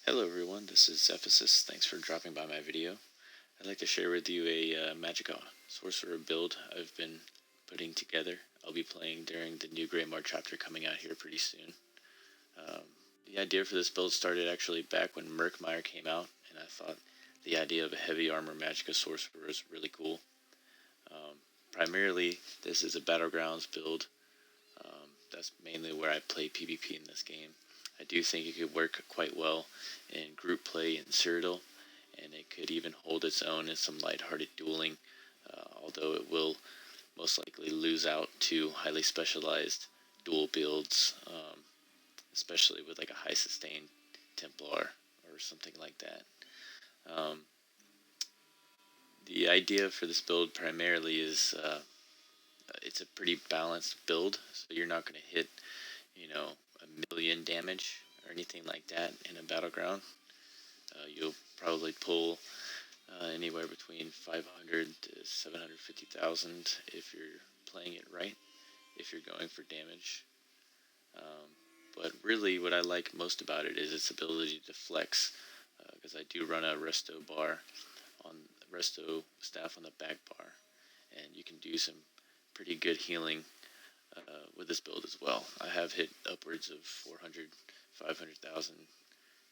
Hello everyone, this is Ephesus. Thanks for dropping by my video. I'd like to share with you a Magicka Sorcerer build I've been putting together. I'll be playing during the new Greymoor Chapter coming out here pretty soon. Um, the idea for this build started actually back when Murkmire came out, and I thought the idea of a heavy armor Magicka Sorcerer was really cool. Primarily, this is a Battlegrounds build. That's mainly where I play PvP in this game. I do think it could work quite well in group play in Cyrodiil, and it could even hold its own in some lighthearted dueling, although it will most likely lose out to highly specialized duel builds, especially with like a high sustain Templar or something like that. Um, the idea for this build primarily is it's a pretty balanced build, so you're not going to hit, a million damage or anything like that in a battleground. You'll probably pull anywhere between 500 to 750,000 if you're playing it right, if you're going for damage. But really what I like most about it is its ability to flex, because I do run a resto staff on the back bar, and you can do some pretty good healing with this build as well. I have hit upwards of 400, 500,000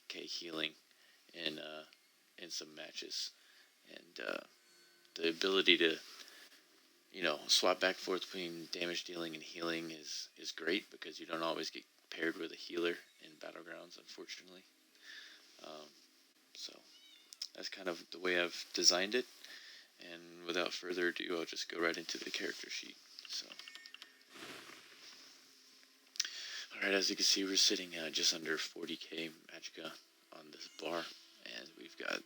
K healing in some matches, and the ability to swap back and forth between damage dealing and healing is great, because you don't always get paired with a healer in Battlegrounds, unfortunately. So that's kind of the way I've designed it, and without further ado, I'll just go right into the character sheet. So, alright, as you can see, we're sitting at just under 40k Magicka on this bar, and we've got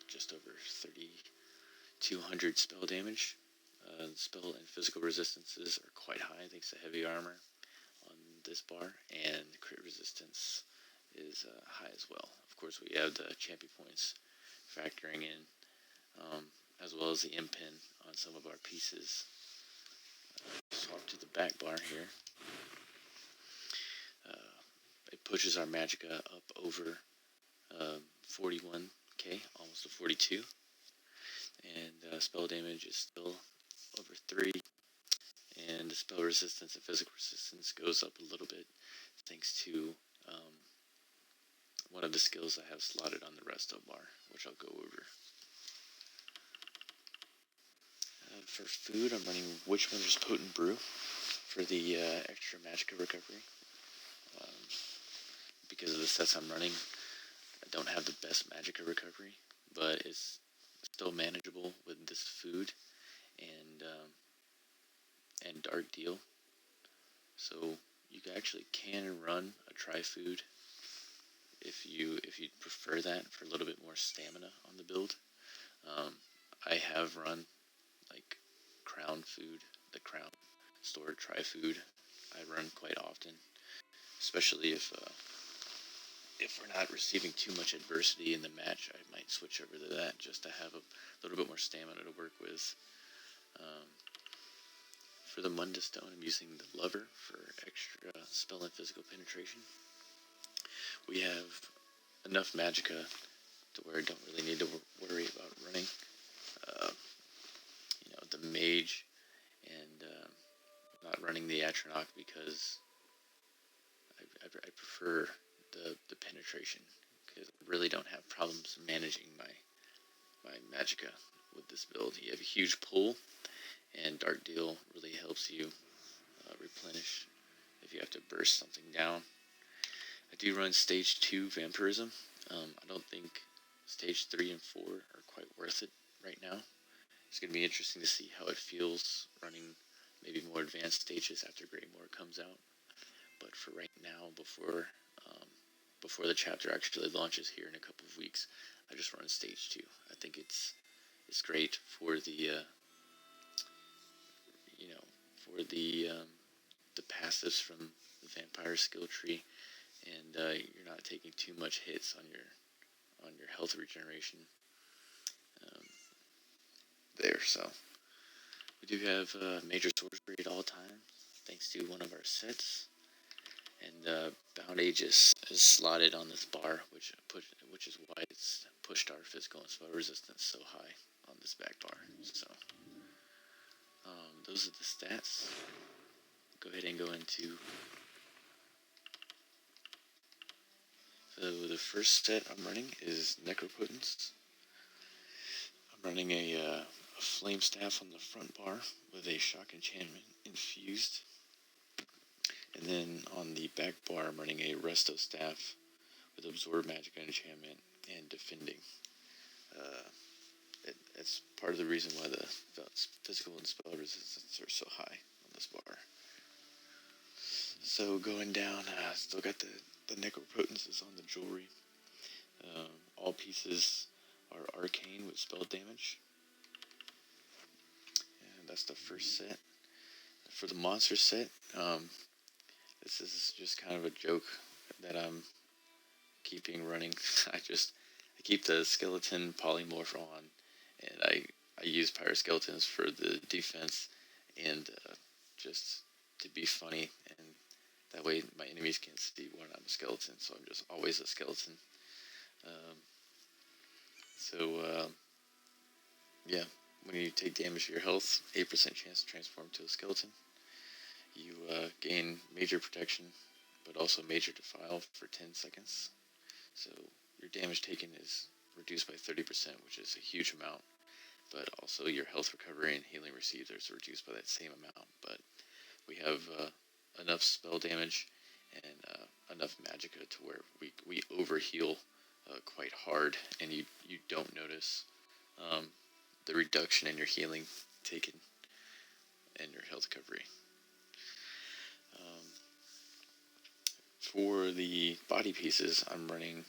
just over 3,200 spell damage. Spell and physical resistances are quite high thanks to heavy armor on this bar, and crit resistance is high as well. Of course, we have the champion points factoring in, as well as the impin on some of our pieces. Swap to the back bar here. It pushes our Magicka up over 41k, almost to 42, and spell damage is still over 3, and the spell resistance and physical resistance goes up a little bit thanks to one of the skills I have slotted on the resto bar, which I'll go over. For food, I'm running Witchwinter's Potent Brew for the extra Magicka recovery. Because of the sets I'm running, I don't have the best Magicka recovery, but it's still manageable with this food and Dark Deal. So you actually can run a tri-food if you prefer that for a little bit more stamina on the build. I have run like Crown food, the Crown store tri-food. I run quite often, especially if we're not receiving too much adversity in the match. I might switch over to that just to have a little bit more stamina to work with. For the Munda Stone, I'm using the Lover for extra spell and physical penetration. We have enough Magicka to where I don't really need to worry about running the Mage, and not running the Atronach, because I prefer the penetration, because I really don't have problems managing my Magicka with this build. You have a huge pull, and Dark Deal really helps you replenish if you have to burst something down. I do run Stage 2 Vampirism. I don't think Stage 3 and 4 are quite worth it right now. It's going to be interesting to see how it feels running maybe more advanced stages after Greymoor comes out. But for right now, before the chapter actually launches here in a couple of weeks, I just run Stage 2. I think it's great for the the passives from the vampire skill tree, and you're not taking too much hits on your health regeneration there. So we do have major sorcery at all times, thanks to one of our sets. And Bound Aegis is slotted on this bar, which is why it's pushed our physical and spell resistance so high on this back bar. So those are the stats. Go ahead and go into. So the first set I'm running is Necropotence. I'm running a Flame Staff on the front bar with a Shock Enchantment infused. And then on the back bar, I'm running a Resto Staff with Absorb Magicka Enchantment and Defending. That's part of the reason why the physical and spell resistance are so high on this bar. So going down, still got the Necropotences on the jewelry. All pieces are arcane with spell damage. And that's the first set. For the monster set, this is just kind of a joke that I'm keeping running. I keep the skeleton polymorph on, and I use Pyroskeletons for the defense, and just to be funny, and that way my enemies can't see when I'm a skeleton, so I'm just always a skeleton. Yeah, when you take damage to your health, 8% chance to transform to a skeleton. You gain major protection, but also major defile for 10 seconds. So your damage taken is reduced by 30%, which is a huge amount. But also your health recovery and healing received is reduced by that same amount. But we have enough spell damage and enough Magicka to where we overheal quite hard, and you don't notice the reduction in your healing taken and your health recovery. For the body pieces, I'm running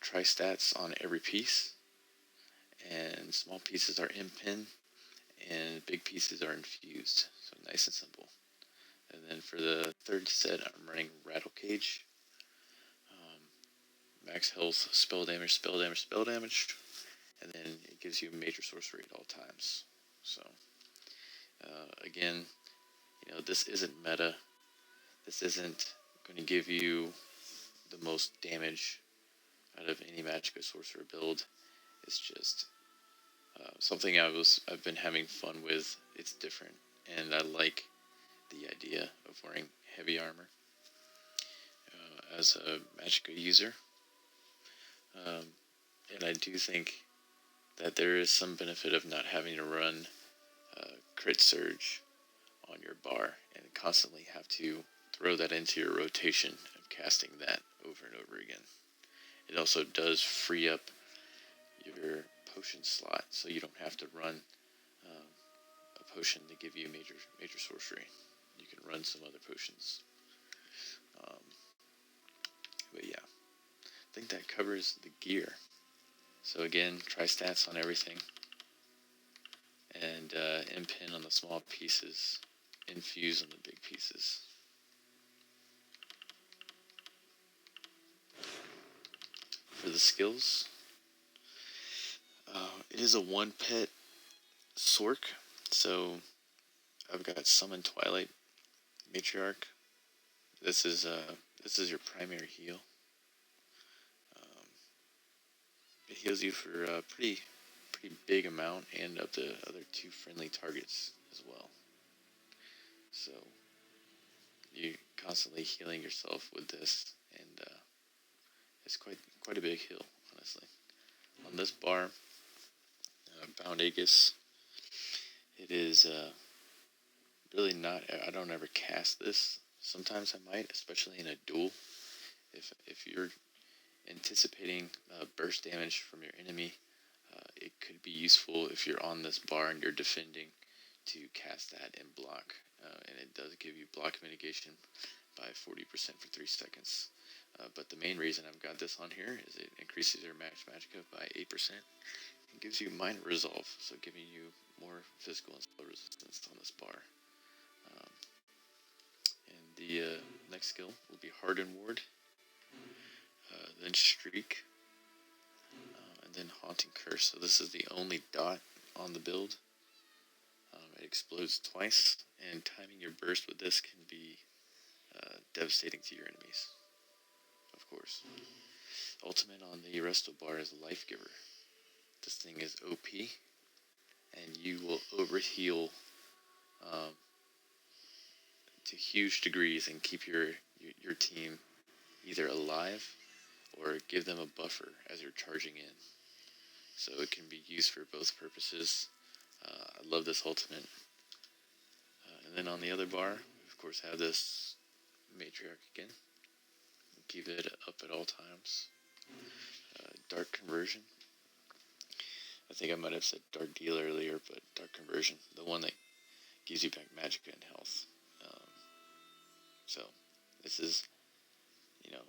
tri-stats on every piece, and small pieces are in-pin, and big pieces are infused, so nice and simple. And then for the third set, I'm running Rattle Cage. Max health, spell damage, spell damage, spell damage, and then it gives you major sorcery at all times. So, again, this isn't meta. This isn't going to give you the most damage out of any Magicka Sorcerer build. It's just something I've been having fun with. It's different, and I like the idea of wearing heavy armor as a Magicka user. And I do think that there is some benefit of not having to run Crit Surge on your bar and constantly have to throw that into your rotation of casting that over and over again. It also does free up your potion slot, so you don't have to run a potion to give you major sorcery. You can run some other potions. But yeah, I think that covers the gear. So again, tri-stats on everything, and in-pin on the small pieces, infuse on the big pieces. For the skills, it is a one pet Sork, so I've got Summon Twilight Matriarch. This is your primary heal. It heals you for a pretty big amount, and up to other 2 friendly targets as well. So you're constantly healing yourself with this, and it's quite a big heal, honestly. On this bar, Bound Aegis, it is really not. I don't ever cast this. Sometimes I might, especially in a duel. If you're anticipating burst damage from your enemy, it could be useful if you're on this bar and you're defending to cast that and block, and it does give you block mitigation by 40% for 3 seconds. But the main reason I've got this on here is it increases your max Magicka by 8% and gives you minor resolve, so giving you more physical and spell resistance on this bar. And the next skill will be Hardened Ward, then Streak, and then Haunting Curse. So this is the only dot on the build. It explodes twice, and timing your burst with this can be devastating to your enemies, of course. ultimate on the Resto Bar is Life Giver. This thing is OP, and you will overheal to huge degrees and keep your team either alive or give them a buffer as you're charging in. So it can be used for both purposes. I love this ultimate. And then on the other bar, of course, have this Matriarch again. Keep it up at all times. Dark Conversion. I think I might have said Dark Deal earlier, but Dark Conversion, the one that gives you back Magicka and health. So this is,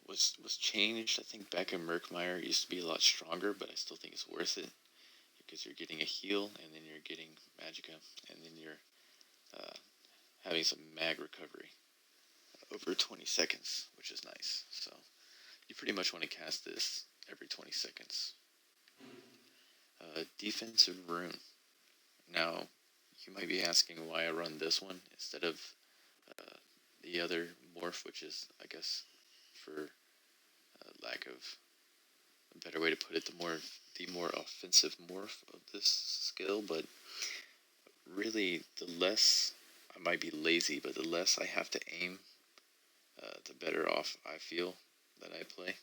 was changed. I think back in Murkmire it used to be a lot stronger, but I still think it's worth it because you're getting a heal, and then you're getting Magicka, and then you're having some mag recovery over 20 seconds, which is nice. So you pretty much want to cast this every 20 seconds. Defensive Rune. Now, you might be asking why I run this one instead of the other morph, which is, I guess, for lack of a better way to put it, the more offensive morph of this skill. But really, the less I might be lazy, but the less I have to aim, the better off I feel that I play.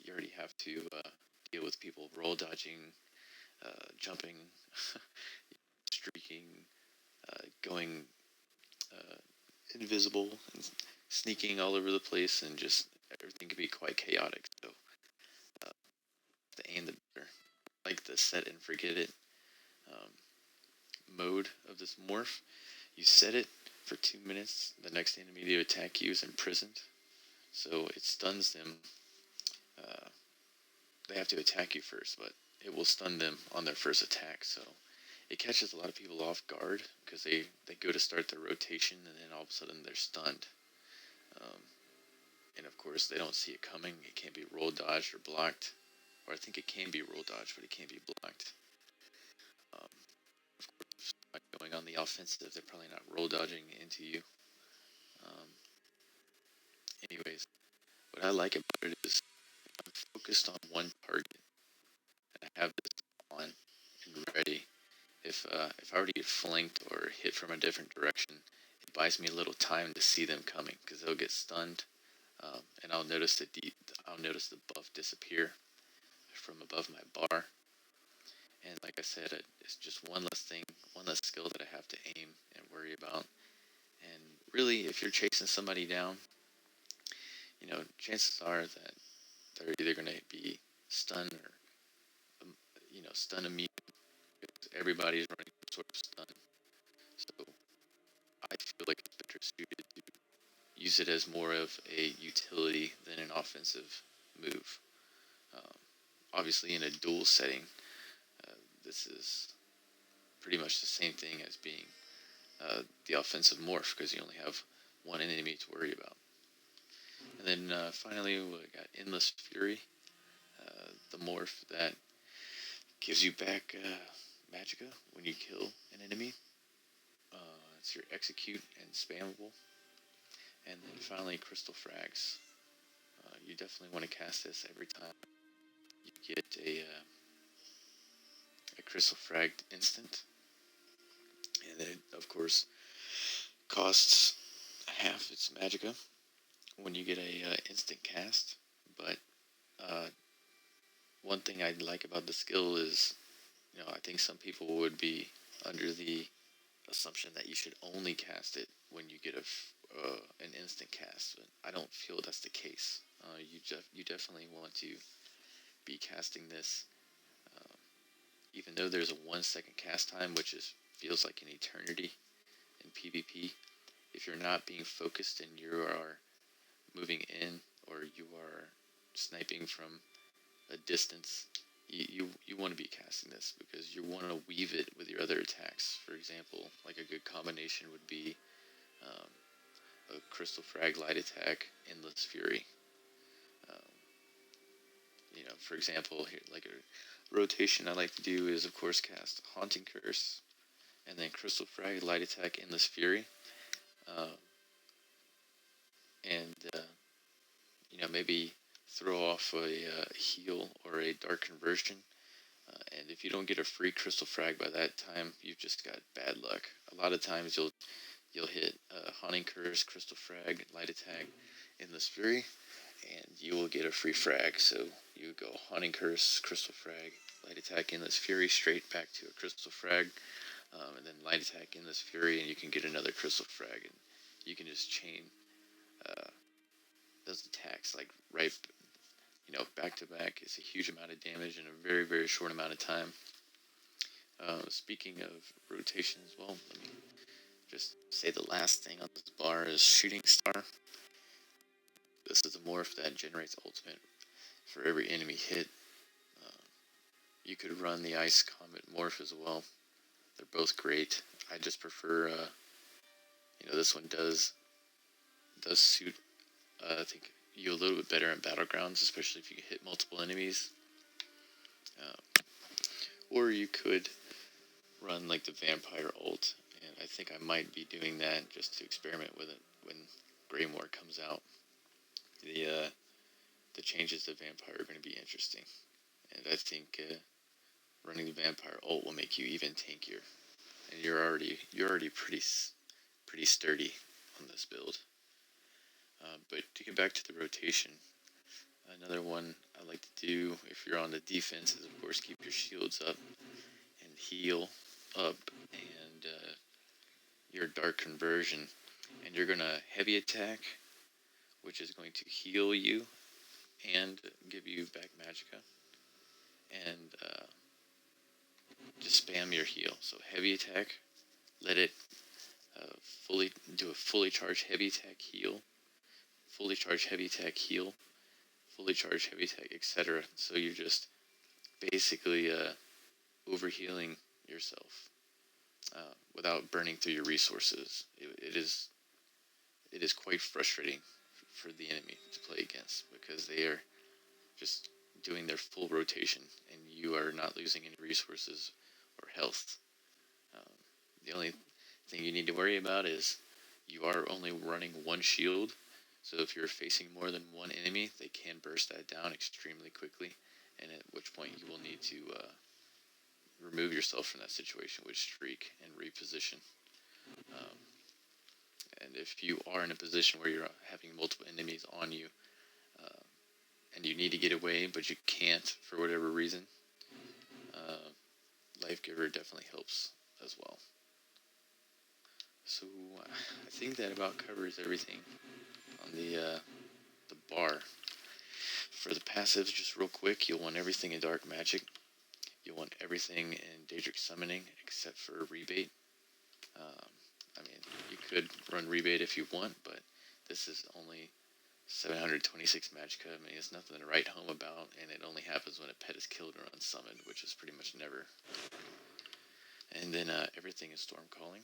You already have to deal with people roll dodging, jumping, streaking, going invisible, and sneaking all over the place, and just everything can be quite chaotic. So the aim the better. Like the set and forget it mode of this morph. You set it for 2 minutes. The next enemy to attack you is imprisoned, so it stuns them. They have to attack you first, but it will stun them on their first attack. So it catches a lot of people off guard because they go to start their rotation, and then all of a sudden they're stunned. And of course, they don't see it coming. It can't be roll dodged or blocked. Or I think it can be roll dodged, but it can't be blocked. Of course, if going on the offensive, they're probably not roll dodging into you. Anyways, what I like about it is I'm focused on one target, and I have this on and ready. If I already get flanked or hit from a different direction, it buys me a little time to see them coming because they'll get stunned, and I'll notice the buff disappear from above my bar. And like I said, it's just one less thing, one less skill that I have to aim and worry about. And really, if you're chasing somebody down, chances are that they're either going to be stunned or, stun immune. Everybody's running some sort of stun. So I feel like it's better suited to use it as more of a utility than an offensive move. Obviously, in a duel setting, this is pretty much the same thing as being the offensive morph because you only have one enemy to worry about. And then finally, we got Endless Fury, the morph that gives you back Magicka when you kill an enemy. It's your execute and spammable. And then finally, Crystal Frags. You definitely want to cast this every time you get a Crystal Fragged instant. And then, of course, costs half its Magicka when you get a instant cast. But one thing I like about the skill is, I think some people would be under the assumption that you should only cast it when you get an instant cast. But I don't feel that's the case. You definitely want to be casting this, even though there's a 1 second cast time, which feels like an eternity in PvP. If you're not being focused and you are moving in, or you are sniping from a distance, you want to be casting this because you want to weave it with your other attacks. For example, like a good combination would be a Crystal Frag light attack, Endless Fury. For example, here, like a rotation I like to do is, of course, cast Haunting Curse, and then Crystal Frag, light attack, Endless Fury, and maybe throw off a heal or a dark conversion. And if you don't get a free crystal frag by that time, you've just got bad luck. A lot of times you'll hit Haunting Curse, Crystal Frag, Light Attack, Endless Fury, and you will get a free frag. So you go Haunting Curse, Crystal Frag, Light Attack, Endless Fury, straight back to a Crystal Frag, and then Light Attack, Endless Fury, and you can get another Crystal Frag, and you can just chain those attacks like right, back to back. It's a huge amount of damage in a very, very short amount of time. Speaking of rotation as well, let me just say the last thing on this bar is Shooting Star. This is a morph that generates ultimate for every enemy hit. You could run the Ice Comet morph as well. They're both great. I just prefer, this one does suit, I think, you a little bit better in Battlegrounds, especially if you hit multiple enemies. Or you could run like the Vampire ult, and I think I might be doing that just to experiment with it when Greymoor comes out. The changes to Vampire are going to be interesting, and I think running the Vampire ult will make you even tankier, and you're already pretty sturdy on this build. But to get back to the rotation, another one I like to do if you're on the defense is, of course, keep your shields up and heal up, and your dark conversion, and you're gonna heavy attack, which is going to heal you and give you back magicka, and just spam your heal. So heavy attack, let it do a fully charged heavy attack heal, fully charged heavy attack heal, fully charged heavy attack, etc. So you're just basically overhealing yourself without burning through your resources. It is quite frustrating for the enemy to play against, because they are just doing their full rotation and you are not losing any resources or health. The only thing you need to worry about is you are only running one shield, so if you're facing more than one enemy, they can burst that down extremely quickly, and at which point you will need to remove yourself from that situation with streak and reposition. And if you are in a position where you're having multiple enemies on you, and you need to get away, but you can't for whatever reason, Life Giver definitely helps as well. So I think that about covers everything on the bar. For the passives, just real quick, you'll want everything in Dark Magic. You'll want everything in Daedric Summoning except for Rebate. You could run Rebate if you want, but this is only 726 Magicka. It's nothing to write home about, and it only happens when a pet is killed or unsummoned, which is pretty much never. And then everything is Storm Calling.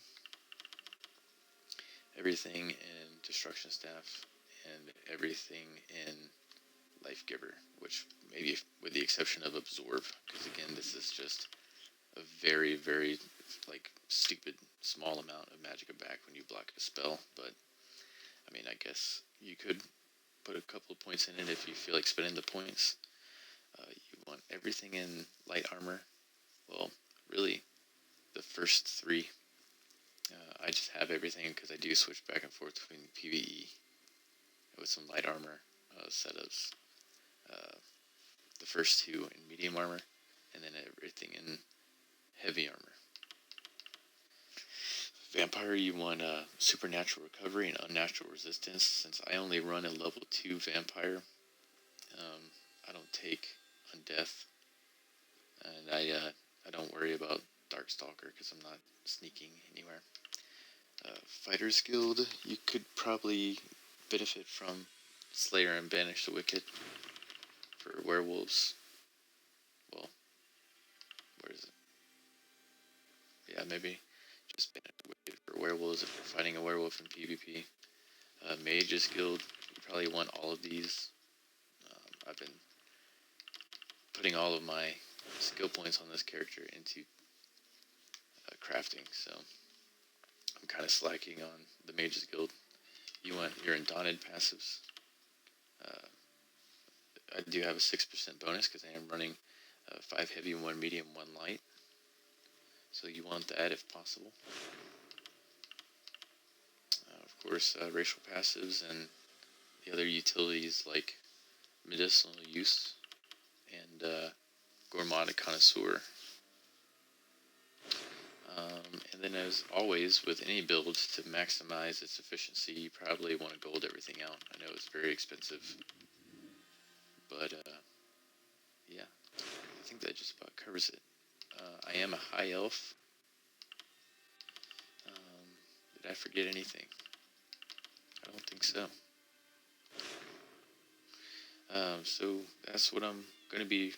Everything in Destruction Staff, and everything in Life Giver, which maybe with the exception of Absorb, because again, this is just a very, very stupid small amount of magicka back when you block a spell. But I guess you could put a couple of points in it if you feel like spending the points. You want everything in light armor. Well, really, the first three. I just have everything because I do switch back and forth between PvE with some light armor setups. The first two in medium armor, and then everything in heavy armor. Vampire, you want supernatural recovery and unnatural resistance. Since I only run a level 2 vampire, I don't take undeath, and I don't worry about Darkstalker because I'm not sneaking anywhere. Fighters Guild, you could probably benefit from Slayer and Banish the Wicked. For werewolves, well, where is it? Yeah, maybe just Banish the Wicked for werewolves if you're fighting a werewolf in PvP. Mages Guild, you probably want all of these. I've been putting all of my skill points on this character into crafting, so I'm kind of slacking on the Mages Guild. You want your Undaunted passives. do have a 6% bonus because I am running 5 heavy, 1 medium, 1 light. So you want that if possible. Of course, racial passives and the other utilities like medicinal use and gourmand connoisseur. And then as always with any build, to maximize its efficiency, you probably want to gold everything out. I know it's very expensive, but yeah, I think that just about covers it. I am a high elf. Did I forget anything? I don't think so. So that's what I'm going to be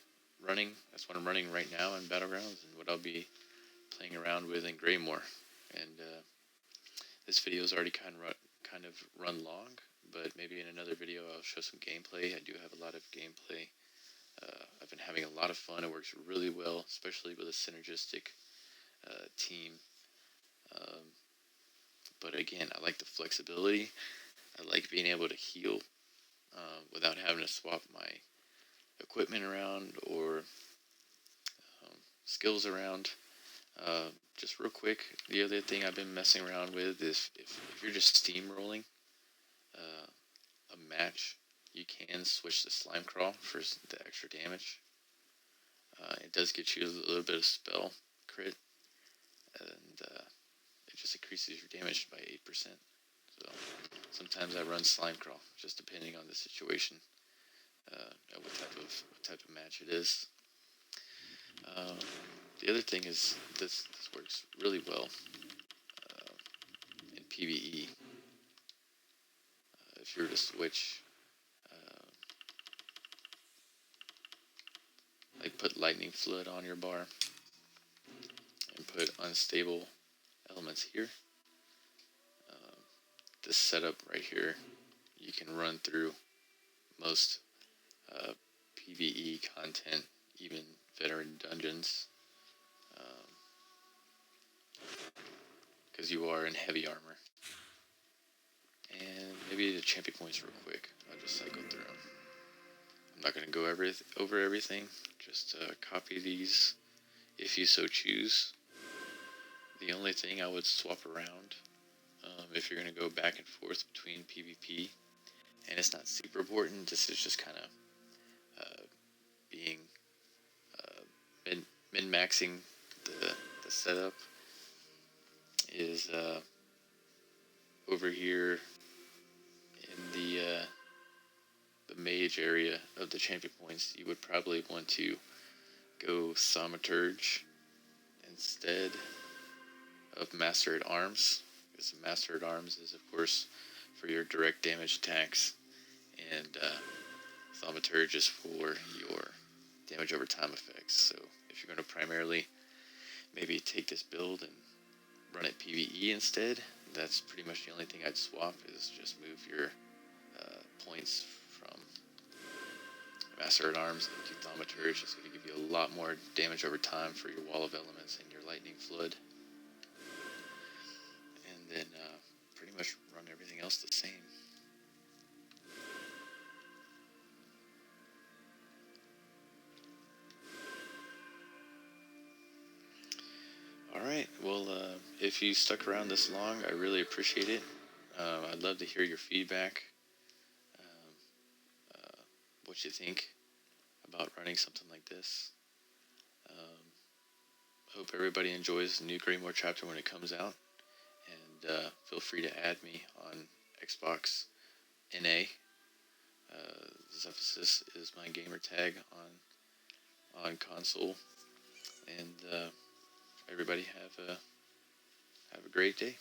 running. That's what I'm running right now in Battlegrounds, and what I'll be playing around with in Greymoor. And this video is already kind of run long, but maybe in another video I'll show some gameplay. I do have a lot of gameplay. I've been having a lot of fun. It works really well, especially with a synergistic team. But again, I like the flexibility. I like being able to heal without having to swap my equipment around or skills around. Just real quick, the other thing I've been messing around with is if you're just steamrolling a match, you can switch to Slime Crawl for the extra damage. It does get you a little bit of spell crit, and it just increases your damage by 8%. So sometimes I run Slime Crawl, just depending on the situation, what type of match it is. The other thing is this works really well in PvE. If you were to switch, like put Lightning Flood on your bar and put Unstable Elements here. This setup right here, you can run through most PvE content, even veteran dungeons, because you are in heavy armor. And maybe the champion points real quick. I'll just cycle through them. I'm not going to go over everything. Just copy these if you so choose. The only thing I would swap around, if you're going to go back and forth between PvP, and it's not super important, this is just kind of being min-maxing the setup, is over here in the mage area of the champion points. You would probably want to go Thaumaturge instead of Master at Arms, because Master at Arms is, of course, for your direct damage attacks, and Thaumaturge is for your damage over time effects. So if you're going to primarily maybe take this build and run it PvE instead, that's pretty much the only thing I'd swap, is just move your points from Master at Arms into Thaumaturge. It's going to give you a lot more damage over time for your Wall of Elements and your Lightning Flood. And then pretty much run everything else the same. Alright, well, if you stuck around this long, I really appreciate it. I'd love to hear your feedback, what you think about running something like this. Hope everybody enjoys the new Greymoor Chapter when it comes out, and feel free to add me on Xbox NA. Zephysis is my gamer tag on console, and everybody have a great day.